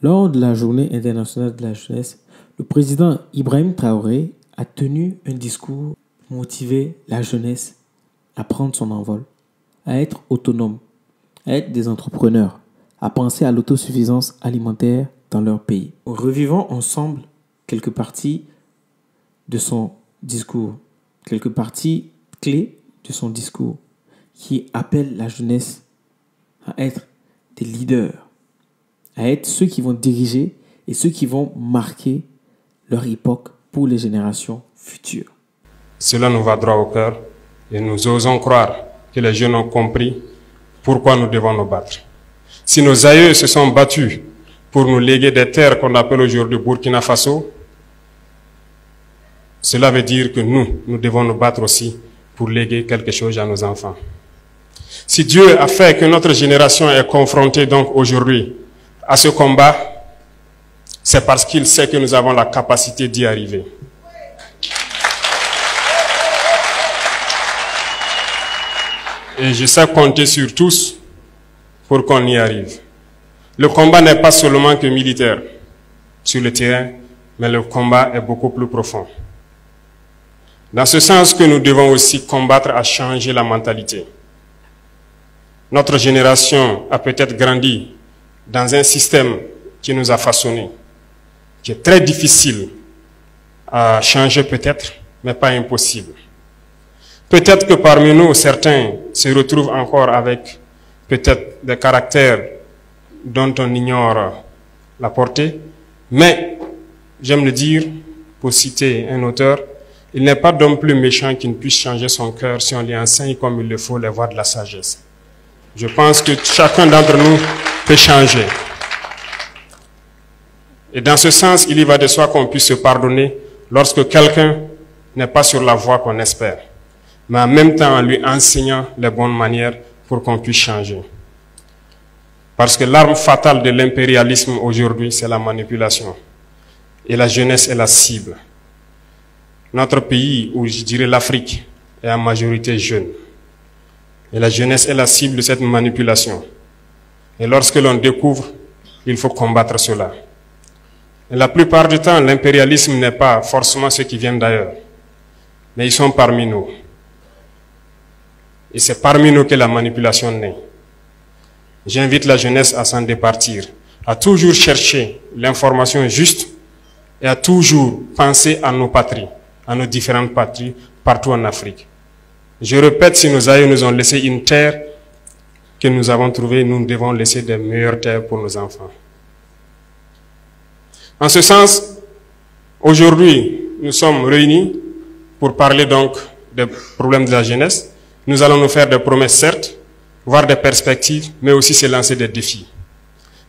Lors de la Journée internationale de la jeunesse, le président Ibrahim Traoré a tenu un discours pour motiver la jeunesse à prendre son envol, à être autonome, à être des entrepreneurs, à penser à l'autosuffisance alimentaire dans leur pays. Revivons ensemble quelques parties de son discours, quelques parties clés de son discours qui appellent la jeunesse à être des leaders, à être ceux qui vont diriger et ceux qui vont marquer leur époque pour les générations futures. Cela nous va droit au cœur et nous osons croire que les jeunes ont compris pourquoi nous devons nous battre. Si nos aïeux se sont battus pour nous léguer des terres qu'on appelle aujourd'hui Burkina Faso, cela veut dire que nous devons nous battre aussi pour léguer quelque chose à nos enfants. Si Dieu a fait que notre génération est confrontée donc aujourd'hui à ce combat, c'est parce qu'il sait que nous avons la capacité d'y arriver. Et je sais compter sur tous pour qu'on y arrive. Le combat n'est pas seulement que militaire sur le terrain, mais le combat est beaucoup plus profond. Dans ce sens que nous devons aussi combattre à changer la mentalité. Notre génération a peut-être grandi dans un système qui nous a façonnés, qui est très difficile à changer peut-être, mais pas impossible. Peut-être que parmi nous, certains se retrouvent encore avec peut-être des caractères dont on ignore la portée, mais j'aime le dire, pour citer un auteur, il n'est pas d'homme plus méchant qui ne puisse changer son cœur si on lui enseigne comme il le faut les voies de la sagesse. Je pense que chacun d'entre nous peut changer. Et dans ce sens, il y va de soi qu'on puisse se pardonner lorsque quelqu'un n'est pas sur la voie qu'on espère, mais en même temps en lui enseignant les bonnes manières pour qu'on puisse changer. Parce que l'arme fatale de l'impérialisme aujourd'hui, c'est la manipulation. Et la jeunesse est la cible. Notre pays, ou je dirais l'Afrique, est en majorité jeune. Et la jeunesse est la cible de cette manipulation. Et lorsque l'on découvre, il faut combattre cela. Et la plupart du temps, l'impérialisme n'est pas forcément ceux qui viennent d'ailleurs, mais ils sont parmi nous. Et c'est parmi nous que la manipulation naît. J'invite la jeunesse à s'en départir, à toujours chercher l'information juste et à toujours penser à nos patries, à nos différentes patries partout en Afrique. Je répète, si nos aïeux nous ont laissé une terre que nous avons trouvée, nous devons laisser de meilleures terres pour nos enfants. En ce sens, aujourd'hui, nous sommes réunis pour parler donc des problèmes de la jeunesse. Nous allons nous faire des promesses, certes, voir des perspectives, mais aussi se lancer des défis.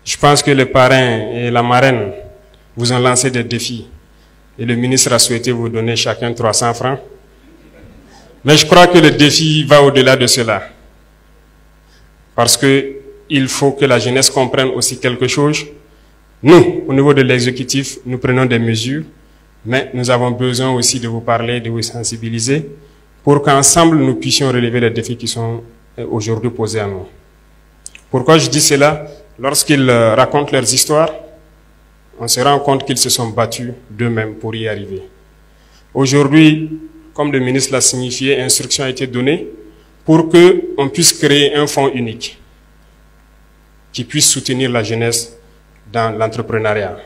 Je pense que le parrain et la marraine vous ont lancé des défis. Et le ministre a souhaité vous donner chacun 300 francs. Mais je crois que le défi va au-delà de cela. Parce qu'il faut que la jeunesse comprenne aussi quelque chose. Nous, au niveau de l'exécutif, nous prenons des mesures, mais nous avons besoin aussi de vous parler, de vous sensibiliser, pour qu'ensemble nous puissions relever les défis qui sont aujourd'hui posés à nous. Pourquoi je dis cela? Lorsqu'ils racontent leurs histoires, on se rend compte qu'ils se sont battus d'eux-mêmes pour y arriver. Aujourd'hui, comme le ministre l'a signifié, instruction a été donnée pour qu'on puisse créer un fonds unique qui puisse soutenir la jeunesse dans l'entrepreneuriat.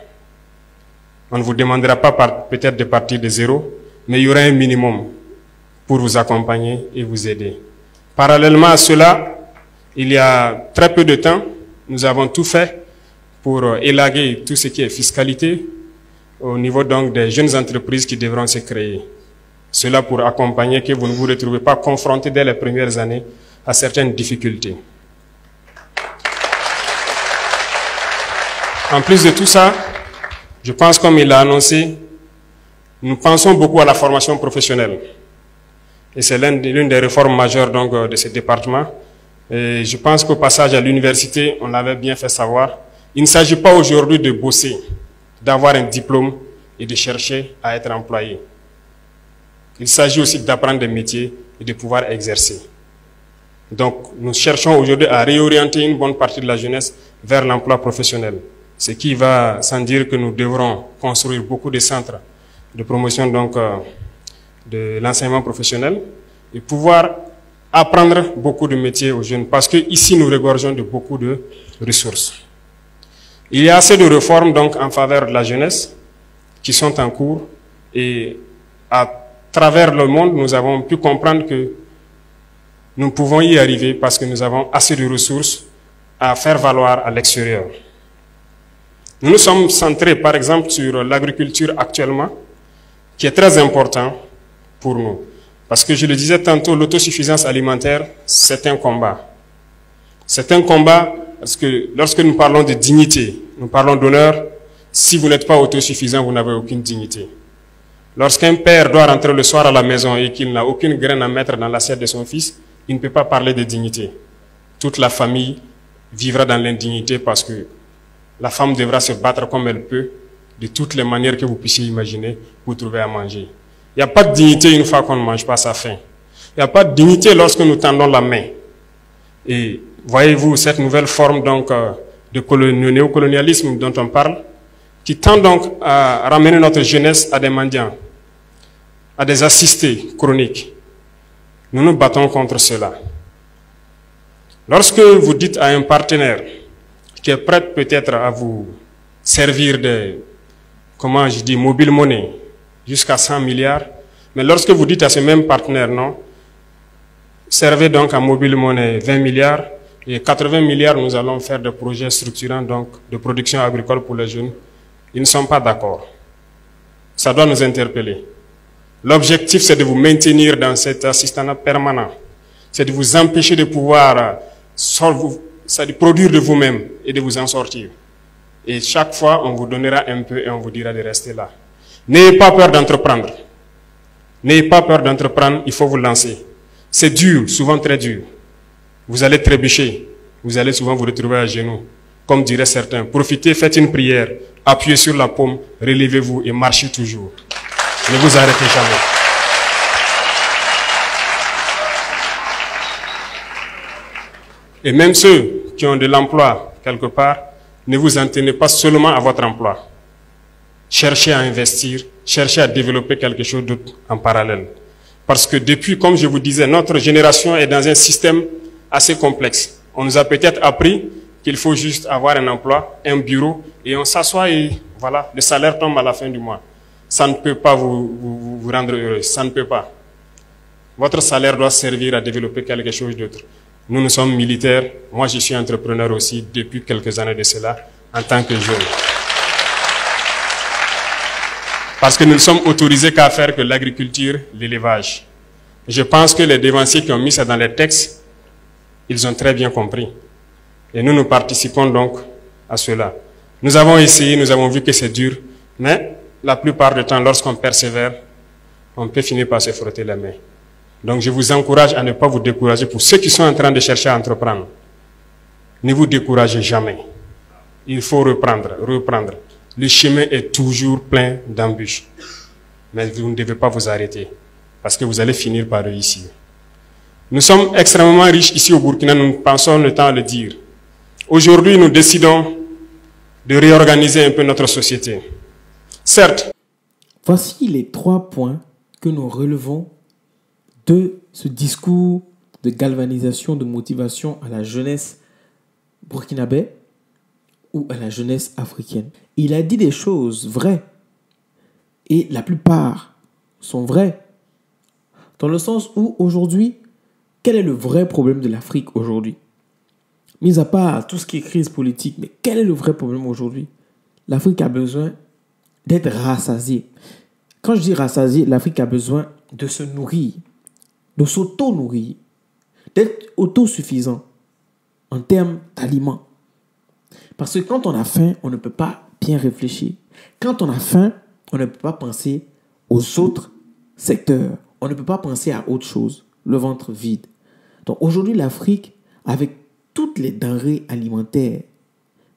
On ne vous demandera pas peut-être de partir de zéro, mais il y aura un minimum pour vous accompagner et vous aider. Parallèlement à cela, il y a très peu de temps, nous avons tout fait pour élaguer tout ce qui est fiscalité au niveau donc des jeunes entreprises qui devront se créer. Cela pour accompagner que vous ne vous retrouvez pas confrontés dès les premières années à certaines difficultés. En plus de tout ça, je pense comme il l'a annoncé, nous pensons beaucoup à la formation professionnelle. Et c'est l'une des réformes majeures donc, de ce département. Et je pense qu'au passage à l'université, on l'avait bien fait savoir, il ne s'agit pas aujourd'hui de bosser, d'avoir un diplôme et de chercher à être employé. Il s'agit aussi d'apprendre des métiers et de pouvoir exercer. Donc, nous cherchons aujourd'hui à réorienter une bonne partie de la jeunesse vers l'emploi professionnel. Ce qui va sans dire que nous devrons construire beaucoup de centres de promotion donc, de l'enseignement professionnel et pouvoir apprendre beaucoup de métiers aux jeunes parce qu'ici nous regorgeons de beaucoup de ressources. Il y a assez de réformes donc en faveur de la jeunesse qui sont en cours et à travers le monde nous avons pu comprendre que nous pouvons y arriver parce que nous avons assez de ressources à faire valoir à l'extérieur. Nous nous sommes centrés par exemple sur l'agriculture actuellement qui est très important pour nous. Parce que je le disais tantôt, l'autosuffisance alimentaire, c'est un combat. C'est un combat parce que lorsque nous parlons de dignité, nous parlons d'honneur, si vous n'êtes pas autosuffisant, vous n'avez aucune dignité. Lorsqu'un père doit rentrer le soir à la maison et qu'il n'a aucune graine à mettre dans l'assiette de son fils, il ne peut pas parler de dignité. Toute la famille vivra dans l'indignité parce que la femme devra se battre comme elle peut, de toutes les manières que vous puissiez imaginer, pour trouver à manger. Il n'y a pas de dignité une fois qu'on ne mange pas sa faim. Il n'y a pas de dignité lorsque nous tendons la main. Et voyez-vous cette nouvelle forme donc, de néocolonialisme dont on parle, qui tend donc à ramener notre jeunesse à des mendiants, à des assistés chroniques. Nous nous battons contre cela. Lorsque vous dites à un partenaire qui est prêt peut-être à vous servir de, comment je dis, mobile money, jusqu'à 100 milliards, mais lorsque vous dites à ce même partenaire, non, servez donc à mobile money 20 milliards, et 80 milliards, nous allons faire des projets structurants donc, de production agricole pour les jeunes, ils ne sont pas d'accord. Ça doit nous interpeller. L'objectif, c'est de vous maintenir dans cet assistanat permanent. C'est de vous empêcher de pouvoir produire de vous-même et de vous en sortir. Et chaque fois, on vous donnera un peu et on vous dira de rester là. N'ayez pas peur d'entreprendre. N'ayez pas peur d'entreprendre, il faut vous lancer. C'est dur, souvent très dur. Vous allez trébucher. Vous allez souvent vous retrouver à genoux. Comme diraient certains, profitez, faites une prière, appuyez sur la paume, relevez-vous et marchez toujours. Ne vous arrêtez jamais. Et même ceux qui ont de l'emploi quelque part, ne vous en tenez pas seulement à votre emploi. Cherchez à investir, cherchez à développer quelque chose d'autre en parallèle. Parce que depuis, comme je vous disais, notre génération est dans un système assez complexe. On nous a peut-être appris qu'il faut juste avoir un emploi, un bureau, et on s'assoit et voilà, le salaire tombe à la fin du mois. Ça ne peut pas vous rendre heureux, ça ne peut pas. Votre salaire doit servir à développer quelque chose d'autre. Nous sommes militaires, moi je suis entrepreneur aussi depuis quelques années de cela, en tant que jeune. Parce que nous ne sommes autorisés qu'à faire que l'agriculture, l'élevage. Je pense que les dévanciers qui ont mis ça dans les textes, ils ont très bien compris. Et nous participons donc à cela. Nous avons essayé, nous avons vu que c'est dur, mais la plupart du temps, lorsqu'on persévère, on peut finir par se frotter les mains. Donc je vous encourage à ne pas vous décourager pour ceux qui sont en train de chercher à entreprendre. Ne vous découragez jamais. Il faut reprendre. Le chemin est toujours plein d'embûches. Mais vous ne devez pas vous arrêter, parce que vous allez finir par réussir. Nous sommes extrêmement riches ici au Burkina, nous pensons le temps à le dire. Aujourd'hui, nous décidons de réorganiser un peu notre société. Certes. Voici les 3 points que nous relevons de ce discours de galvanisation, de motivation à la jeunesse burkinabé ou à la jeunesse africaine. Il a dit des choses vraies et la plupart sont vraies dans le sens où aujourd'hui, quel est le vrai problème de l'Afrique aujourd'hui? Mis à part tout ce qui est crise politique, mais quel est le vrai problème aujourd'hui? L'Afrique a besoin d'être rassasiée. Quand je dis rassasiée, l'Afrique a besoin de se nourrir, de s'auto-nourrir, d'être autosuffisant en termes d'aliments. Parce que quand on a faim, on ne peut pas bien réfléchir. Quand on a faim, on ne peut pas penser aux autres secteurs. On ne peut pas penser à autre chose, le ventre vide. Donc aujourd'hui, l'Afrique, avec toutes les denrées alimentaires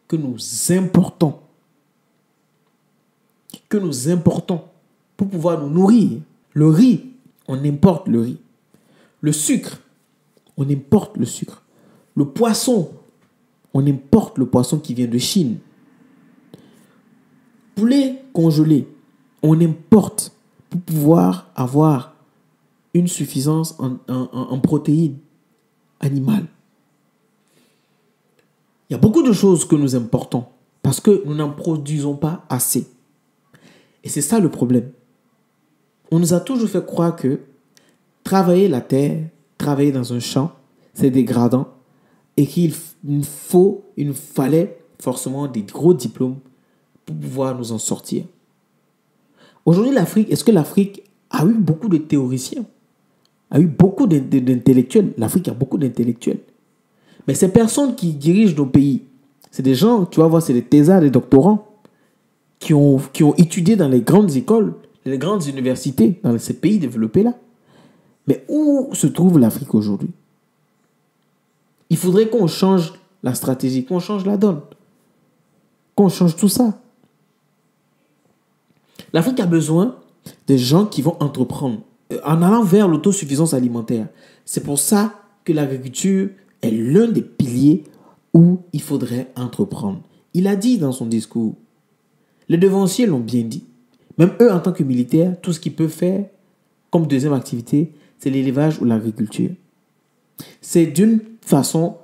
que nous importons pour pouvoir nous nourrir, le riz, on importe le riz. Le sucre, on importe le sucre. Le poisson, on importe le poisson qui vient de Chine. poulet congelé, on importe pour pouvoir avoir une suffisance en protéines animales. Il y a beaucoup de choses que nous importons parce que nous n'en produisons pas assez. Et c'est ça le problème. On nous a toujours fait croire que travailler la terre, travailler dans un champ, c'est dégradant et qu'il nous fallait forcément des gros diplômes pour pouvoir nous en sortir. Aujourd'hui, l'Afrique, est-ce que l'Afrique a eu beaucoup de théoriciens, a eu beaucoup d'intellectuels? L'Afrique a beaucoup d'intellectuels. Mais ces personnes qui dirigent nos pays, c'est des gens, tu vas voir, c'est des thésards, des doctorants qui ont étudié dans les grandes écoles, les grandes universités, dans ces pays développés-là. Mais où se trouve l'Afrique aujourd'hui? Il faudrait qu'on change la stratégie, qu'on change la donne, qu'on change tout ça. L'Afrique a besoin de gens qui vont entreprendre en allant vers l'autosuffisance alimentaire. C'est pour ça que l'agriculture est l'un des piliers où il faudrait entreprendre. Il a dit dans son discours, les devanciers l'ont bien dit, même eux en tant que militaires, tout ce qu'ils peuvent faire comme deuxième activité, c'est l'élevage ou l'agriculture. C'est d'une façon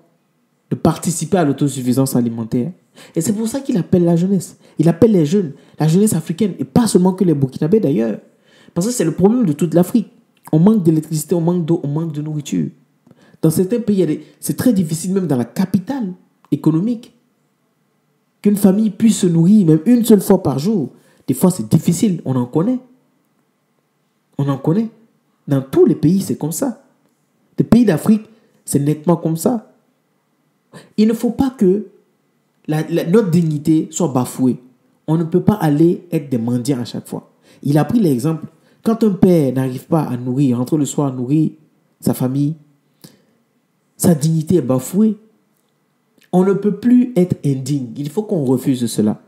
de participer à l'autosuffisance alimentaire. Et c'est pour ça qu'il appelle la jeunesse. Il appelle les jeunes, la jeunesse africaine, et pas seulement que les Burkinabés d'ailleurs. Parce que c'est le problème de toute l'Afrique. On manque d'électricité, on manque d'eau, on manque de nourriture. Dans certains pays, c'est très difficile, même dans la capitale économique, qu'une famille puisse se nourrir même une seule fois par jour. Des fois, c'est difficile, on en connaît. On en connaît. Dans tous les pays, c'est comme ça. Les pays d'Afrique, c'est nettement comme ça. Il ne faut pas que notre dignité soit bafouée. On ne peut pas aller être des mendiants à chaque fois. Il a pris l'exemple. Quand un père n'arrive pas à nourrir, rentrer le soir à nourrir sa famille, sa dignité est bafouée. On ne peut plus être indigne. Il faut qu'on refuse cela.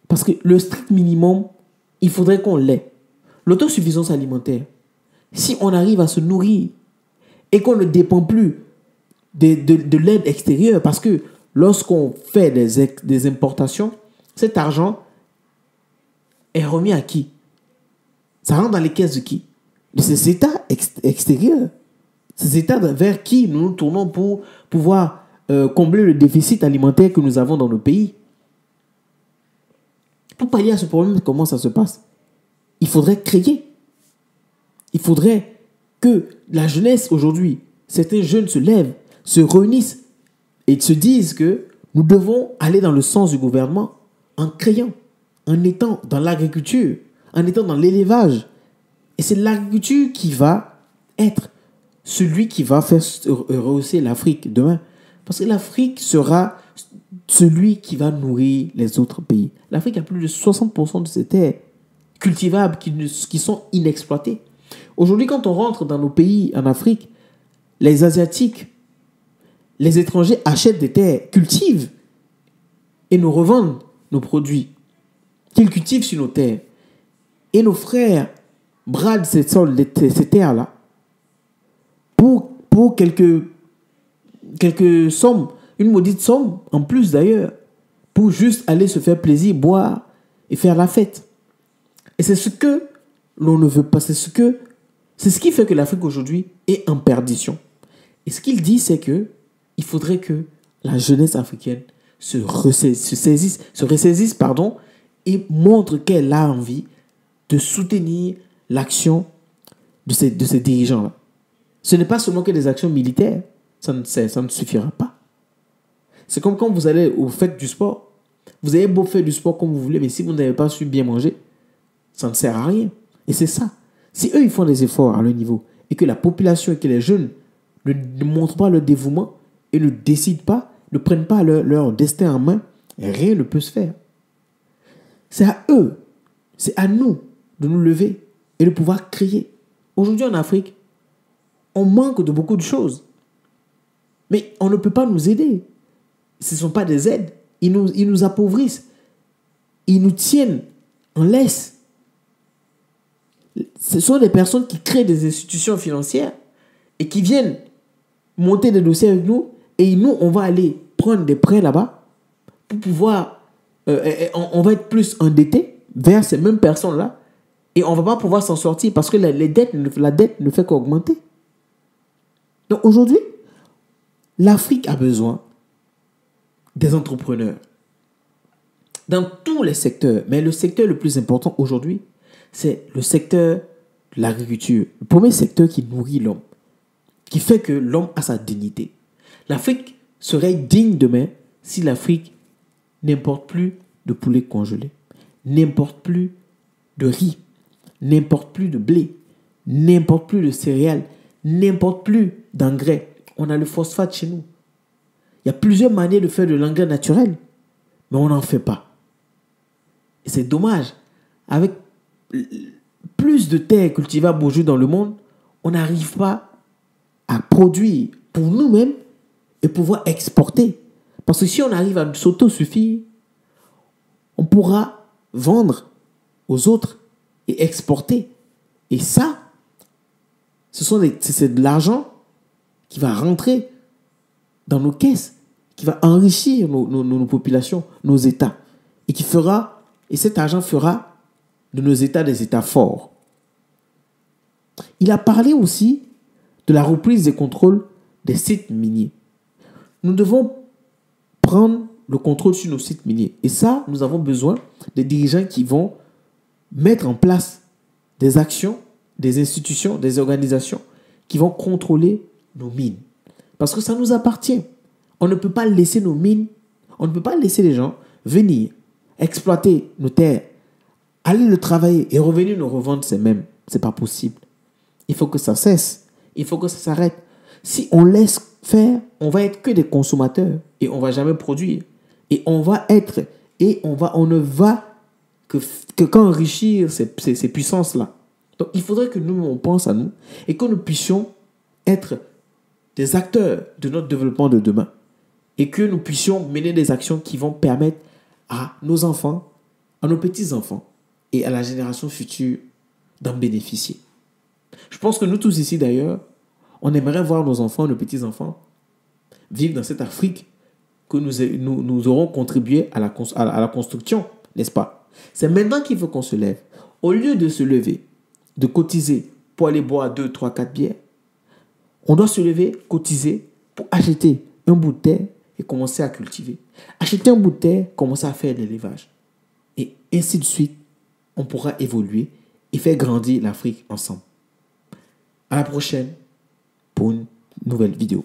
Parce que le strict minimum, il faudrait qu'on l'ait. L'autosuffisance alimentaire, si on arrive à se nourrir et qu'on ne dépend plus de l'aide extérieure, parce que lorsqu'on fait des importations, cet argent est remis à qui? Ça rentre dans les caisses de qui? De ces États extérieurs. Ces États vers qui nous nous tournons pour pouvoir combler le déficit alimentaire que nous avons dans nos pays. Pour pallier à ce problème, comment ça se passe? Il faudrait créer. Il faudrait que la jeunesse aujourd'hui, certains jeunes se lèvent, se réunissent et se disent que nous devons aller dans le sens du gouvernement en créant, en étant dans l'agriculture, en étant dans l'élevage. Et c'est l'agriculture qui va être celui qui va faire rehausser l'Afrique demain. Parce que l'Afrique sera celui qui va nourrir les autres pays. L'Afrique a plus de 60% de ses terres cultivables qui sont inexploitées. Aujourd'hui, quand on rentre dans nos pays en Afrique, les Asiatiques, les étrangers achètent des terres, cultivent et nous revendent nos produits qu'ils cultivent sur nos terres. Et nos frères bradent ces terres-là pour quelques sommes, une maudite somme, en plus d'ailleurs, pour juste aller se faire plaisir, boire et faire la fête. Et c'est ce que l'on ne veut pas, c'est ce qui fait que l'Afrique aujourd'hui est en perdition. Et ce qu'il dit, c'est que il faudrait que la jeunesse africaine se ressaisisse, et montre qu'elle a envie de soutenir l'action de ces dirigeants-là. Ce n'est pas seulement que des actions militaires, ça ne suffira pas. C'est comme quand vous allez au fête du sport. Vous avez beau faire du sport comme vous voulez, mais si vous n'avez pas su bien manger, ça ne sert à rien. Et c'est ça. Si eux, ils font des efforts à leur niveau, et que la population et que les jeunes ne montrent pas leur dévouement, et ne décident pas, ne prennent pas leur destin en main, rien ne peut se faire. C'est à eux, c'est à nous de nous lever et de pouvoir créer. Aujourd'hui en Afrique, on manque de beaucoup de choses. Mais on ne peut pas nous aider. Ce ne sont pas des aides. Ils nous appauvrissent. Ils nous tiennent en laisse. Ce sont des personnes qui créent des institutions financières et qui viennent monter des dossiers avec nous. Et nous, on va aller prendre des prêts là-bas pour pouvoir on va être plus endetté vers ces mêmes personnes-là et on ne va pas pouvoir s'en sortir parce que la dette ne fait qu'augmenter. Donc aujourd'hui, l'Afrique a besoin des entrepreneurs dans tous les secteurs. Mais le secteur le plus important aujourd'hui, c'est le secteur de l'agriculture. Le premier secteur qui nourrit l'homme, qui fait que l'homme a sa dignité. L'Afrique serait digne demain si l'Afrique n'importe plus de poulet congelé, n'importe plus de riz, n'importe plus de blé, n'importe plus de céréales, n'importe plus d'engrais. On a le phosphate chez nous. Il y a plusieurs manières de faire de l'engrais naturel, mais on n'en fait pas. Et c'est dommage. Avec plus de terres cultivables aujourd'hui dans le monde, on n'arrive pas à produire pour nous-mêmes et pouvoir exporter. Parce que si on arrive à s'autosuffire, on pourra vendre aux autres et exporter. Et ça, c'est de l'argent qui va rentrer dans nos caisses, qui va enrichir nos populations, nos États. Et cet argent fera de nos États des États forts. Il a parlé aussi de la reprise des contrôles des sites miniers. Nous devons prendre le contrôle sur nos sites miniers. Et ça, nous avons besoin des dirigeants qui vont mettre en place des actions, des institutions, des organisations qui vont contrôler nos mines. Parce que ça nous appartient. On ne peut pas laisser nos mines, on ne peut pas laisser les gens venir exploiter nos terres, aller le travailler et revenir nous revendre ces mêmes. Ce n'est pas possible. Il faut que ça cesse. Il faut que ça s'arrête. Si on laisse faire, on va être que des consommateurs et on ne va jamais produire. Et on ne va que qu'enrichir ces puissances-là. Donc il faudrait que nous, on pense à nous et que nous puissions être des acteurs de notre développement de demain et que nous puissions mener des actions qui vont permettre à nos enfants, à nos petits-enfants et à la génération future d'en bénéficier. Je pense que nous tous ici d'ailleurs, on aimerait voir nos enfants, nos petits-enfants vivre dans cette Afrique que nous aurons contribué à la construction, n'est-ce pas? C'est maintenant qu'il faut qu'on se lève. Au lieu de se lever, de cotiser pour aller boire 2, 3, 4 bières, on doit se lever, cotiser pour acheter un bout de terre et commencer à cultiver. Acheter un bout de terre, commencer à faire de l'élevage. Et ainsi de suite, on pourra évoluer et faire grandir l'Afrique ensemble. À la prochaine pour une nouvelle vidéo.